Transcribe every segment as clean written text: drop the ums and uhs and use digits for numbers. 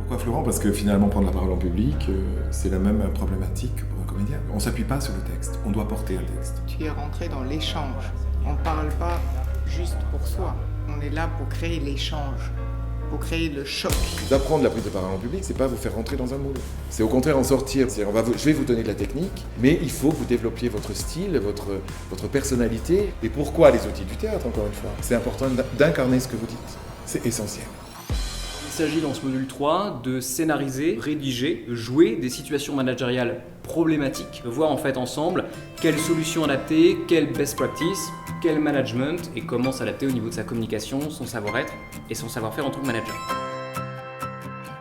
Pourquoi Florent? Parce que finalement, prendre la parole en public, c'est la même problématique que pour un comédien. On ne s'appuie pas sur le texte, on doit porter un texte. Tu es rentré dans l'échange. On ne parle pas juste pour soi. On est là pour créer l'échange, pour créer le choc. D'apprendre la prise de parole en public, c'est pas vous faire rentrer dans un moule. C'est au contraire en sortir. Je vais vous donner de la technique, mais il faut que vous développiez votre style, votre personnalité. Et pourquoi les outils du théâtre, encore une fois? C'est important d'incarner ce que vous dites. C'est essentiel. Il s'agit dans ce module 3 de scénariser, rédiger, jouer des situations managériales problématiques, de voir en fait ensemble quelles solutions adapter, quelles best practices, quel management et comment s'adapter au niveau de sa communication, son savoir-être et son savoir-faire en tant que manager.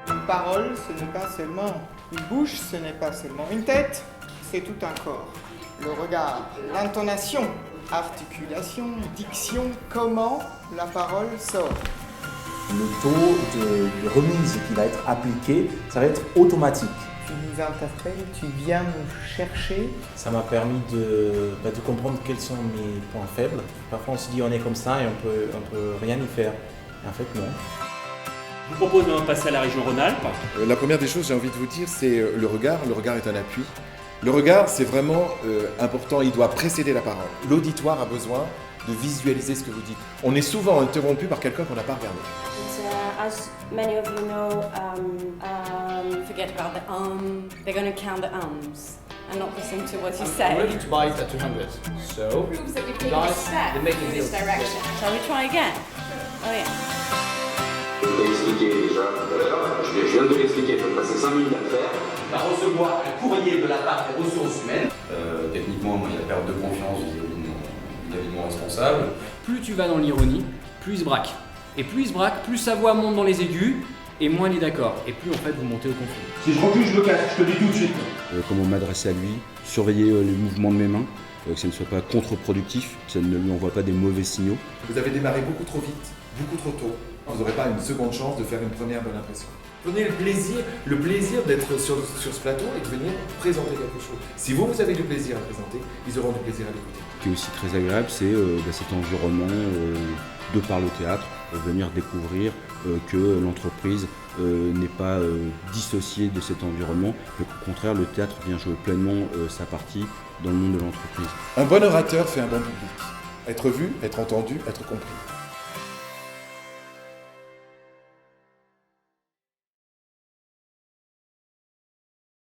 Une parole, ce n'est pas seulement une bouche, ce n'est pas seulement une tête, c'est tout un corps. Le regard, l'intonation, articulation, diction, comment la parole sort. Le taux de remise qui va être appliqué, ça va être automatique. Tu nous interpelles, tu viens nous chercher. Ça m'a permis de comprendre quels sont mes points faibles. Parfois on se dit on est comme ça et on peut rien y faire. Et en fait non. Je vous propose de passer à la région Rhône-Alpes. La première des choses, j'ai envie de vous dire, c'est le regard. Le regard est un appui. Le regard, c'est vraiment important, il doit précéder la parole. L'auditoire a besoin de visualiser ce que vous dites. On est souvent interrompu par quelqu'un qu'on n'a pas regardé. As many of you know, forget about the they're going to count the and not listen to what you say. I'm ready to buy it at 200. So, Proves that we've taken a guys, step they're making in this deals. direction. Shall we try again? Oh yeah. Je l'ai expliqué déjà tout à l'heure, je viens de l'expliquer, il faut passer 5 minutes à le faire. Il va recevoir un courrier de la part des ressources humaines. Techniquement, il y a perte de confiance vis-à-vis de mon responsable. Plus tu vas dans l'ironie, plus il se braque. Et plus il se braque, plus sa voix monte dans les aigus, et moins il est d'accord. Et plus en fait vous montez au conflit. Si je recule, je me casse, je te le dis tout de suite. Comment m'adresser à lui, surveiller les mouvements de mes mains, que ça ne soit pas contre-productif, que ça ne lui envoie pas des mauvais signaux. Vous avez démarré beaucoup trop vite, beaucoup trop tôt. Vous n'aurez pas une seconde chance de faire une première bonne impression. Prenez le plaisir d'être sur ce plateau et de venir présenter quelque chose. Si vous avez du plaisir à présenter, ils auront du plaisir à l'écouter. Ce qui est aussi très agréable, c'est cet environnement de par le théâtre, venir découvrir que l'entreprise n'est pas dissociée de cet environnement, mais qu'au contraire, le théâtre vient jouer pleinement sa partie dans le monde de l'entreprise. Un bon orateur fait un bon public. Être vu, être entendu, être compris.